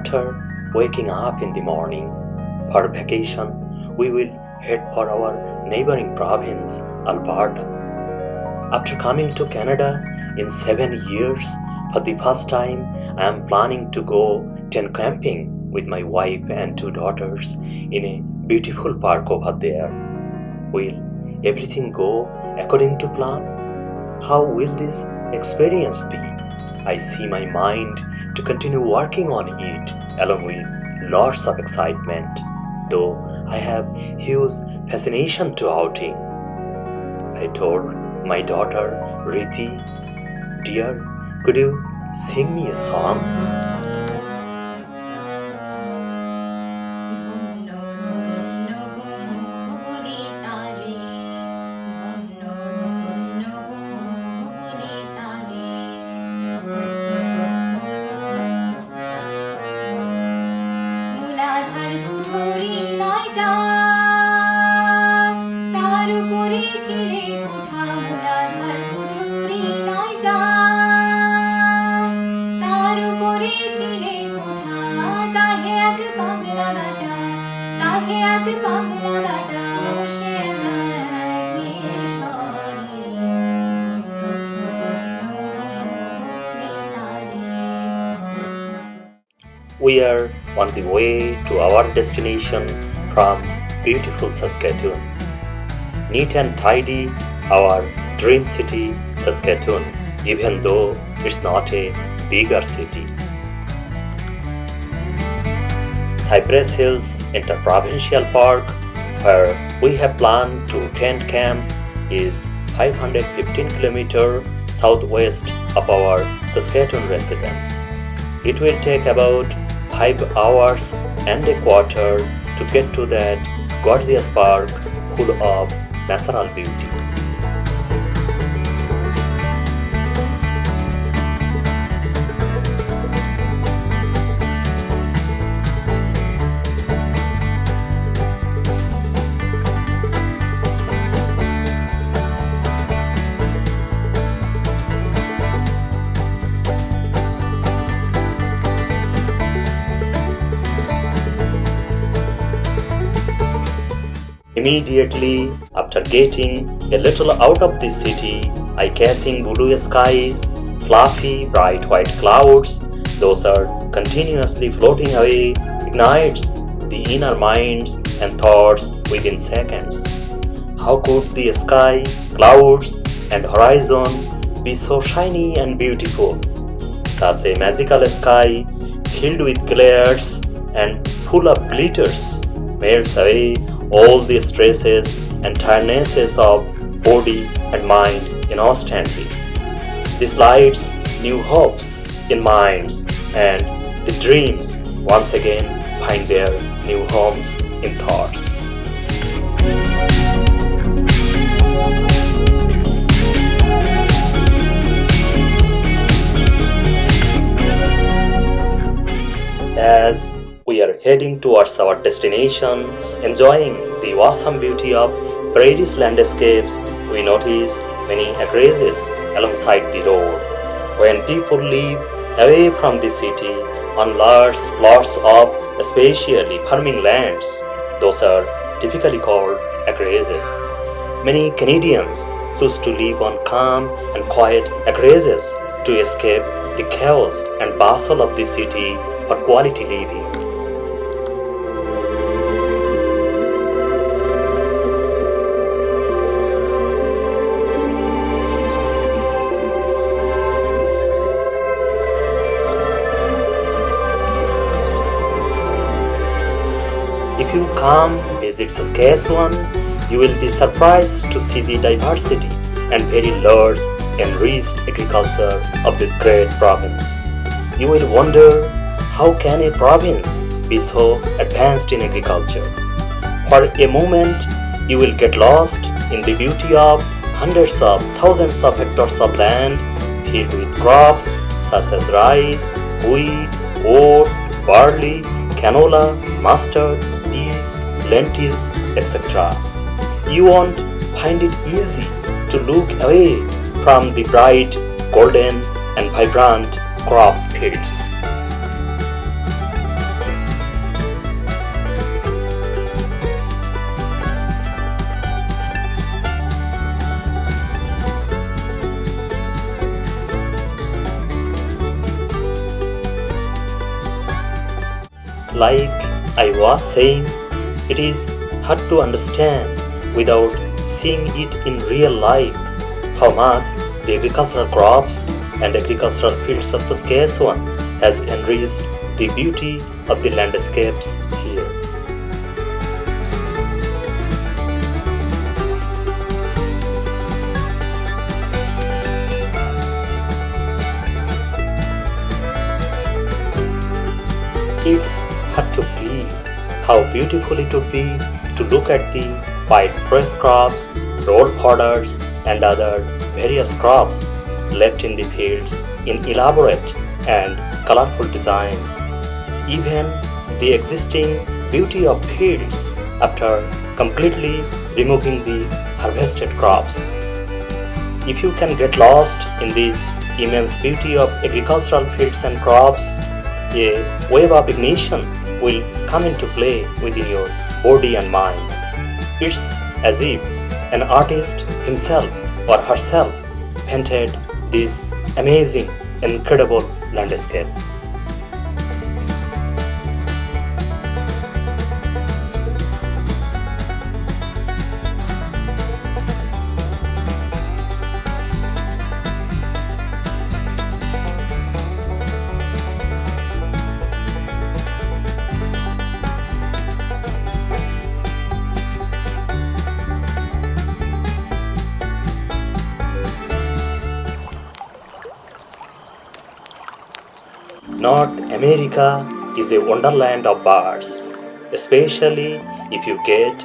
After waking up in the morning for vacation, we will head for our neighboring province, Alberta. After coming to Canada in 7 years, for the first time, I am planning to go tent camping with my wife and 2 daughters in a beautiful park over there. Will everything go according to plan? How will this experience be? I see my mind to continue working on it along with lots of excitement, though I have huge fascination to outing. I told my daughter Riti, "Dear, could you sing me a song?" We are on the way to our destination from beautiful Saskatchewan. Neat and tidy, our dream city, Saskatchewan, even though it's not a bigger city. Cypress Hills Interprovincial Park, where we have planned to tent camp, is 515 km southwest of our Saskatchewan residence. It will take about 5 hours and a quarter to get to that gorgeous park full of natural beauty. Immediately after getting a little out of the city, eye-catching blue skies, fluffy bright white clouds, those are continuously floating away, ignites the inner minds and thoughts within seconds. How could the sky, clouds, and horizon be so shiny and beautiful? Such a magical sky, filled with glares and full of glitters, melts away all the stresses and tirednesses of body and mind instantly. This lights new hopes in minds, and the dreams once again find their new homes in thoughts. As we are heading towards our destination, enjoying the awesome beauty of prairies landscapes, we notice many acreages alongside the road. When people live away from the city on large plots of especially farming lands, those are typically called acreages. Many Canadians choose to live on calm and quiet acreages to escape the chaos and bustle of the city for quality living. If you come visit Saskatchewan, you will be surprised to see the diversity and very large enriched agriculture of this great province. You will wonder, how can a province be so advanced in agriculture? For a moment, you will get lost in the beauty of hundreds of thousands of hectares of land filled with crops such as rice, wheat, oat, barley, canola, mustard, peas, lentils, etc. You won't find it easy to look away from the bright, golden, and vibrant crop fields. Like I was saying, it is hard to understand without seeing it in real life how much the agricultural crops and agricultural fields of Saskatchewan has enriched the beauty of the landscapes here. It's hard to believe how beautiful it would be to look at the white press crops, rolled fodders, and other various crops left in the fields in elaborate and colorful designs. Even the existing beauty of fields after completely removing the harvested crops. If you can get lost in this immense beauty of agricultural fields and crops, a wave of ignition will come into play within your body and mind. It's as if an artist himself or herself painted this amazing, incredible landscape. North America is a wonderland of birds, especially if you get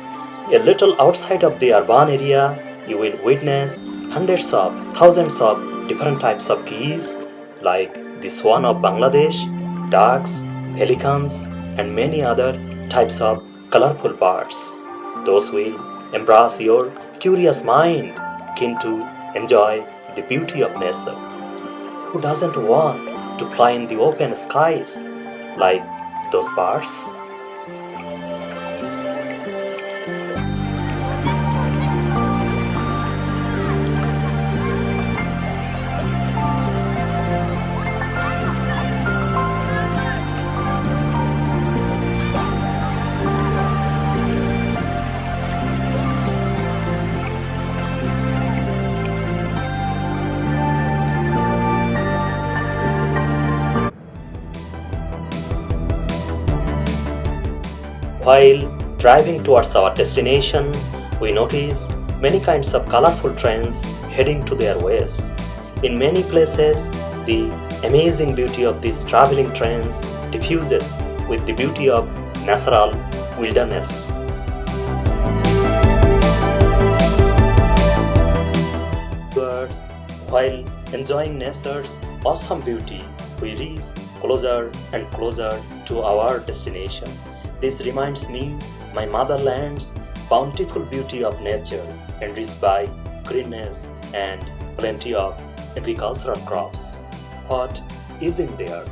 a little outside of the urban area. You will witness hundreds of thousands of different types of geese, like the swan of Bangladesh, ducks, pelicans, and many other types of colorful birds. Those will embrace your curious mind, keen to enjoy the beauty of nature. Who doesn't want to fly in the open skies like those birds? While driving towards our destination, we notice many kinds of colorful trains heading to their ways. In many places, the amazing beauty of these traveling trains diffuses with the beauty of natural wilderness. While enjoying nature's awesome beauty, we reach closer and closer to our destination. This reminds me my motherland's bountiful beauty of nature, enriched by greenness and plenty of agricultural crops. What isn't there?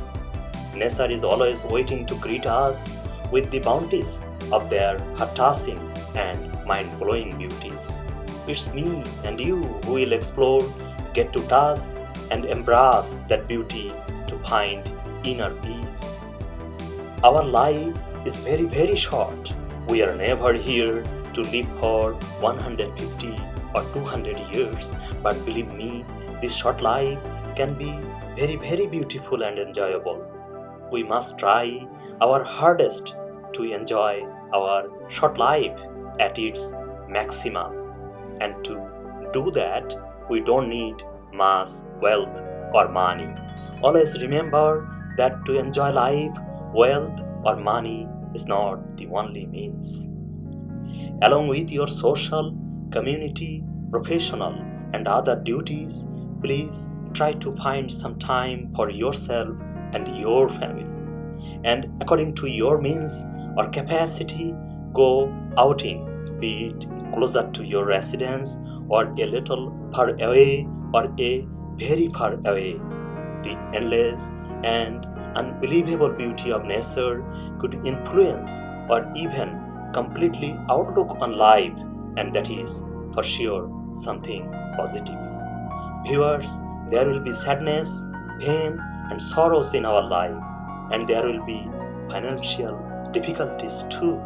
Nature is always waiting to greet us with the bounties of their heart-touching and mind-blowing beauties. It's me and you who will explore, get to touch, and embrace that beauty to find inner peace. Our life is very, very short. We are never here to live for 150 or 200 years, but believe me, this short life can be very, very beautiful and enjoyable. We must try our hardest to enjoy our short life at its maximum. And to do that, we don't need much wealth or money. Always remember that to enjoy life, wealth or money is not the only means. Along with your social, community, professional, and other duties, please try to find some time for yourself and your family. And according to your means or capacity, go outing, be it closer to your residence or a little far away or a very far away. The endless and unbelievable beauty of nature could influence or even completely outlook on life, and that is for sure something positive. Viewers, there will be sadness, pain, and sorrows in our life, and there will be financial difficulties too.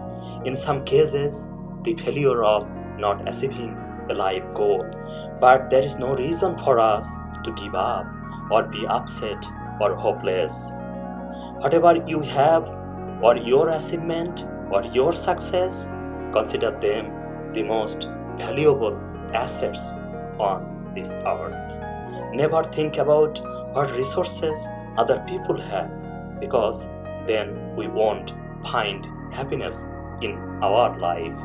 In some cases, the failure of not achieving a life goal. But there is no reason for us to give up or be upset or hopeless. Whatever you have, or your achievement, or your success, consider them the most valuable assets on this earth. Never think about what resources other people have, because then we won't find happiness in our life.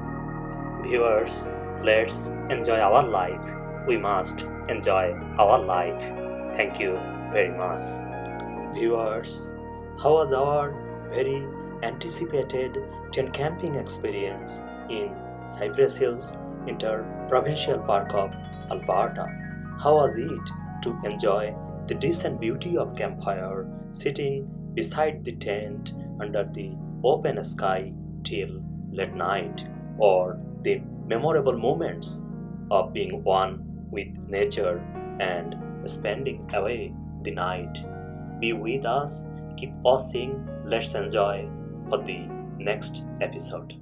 Viewers, let's enjoy our life. We must enjoy our life. Thank you very much. Viewers, how was our very anticipated tent camping experience in Cypress Hills Inter-Provincial Park of Alberta? How was it to enjoy the decent beauty of campfire sitting beside the tent under the open sky till late night, or the memorable moments of being one with nature and spending away the night? Be with us, keep watching, let's enjoy for the next episode.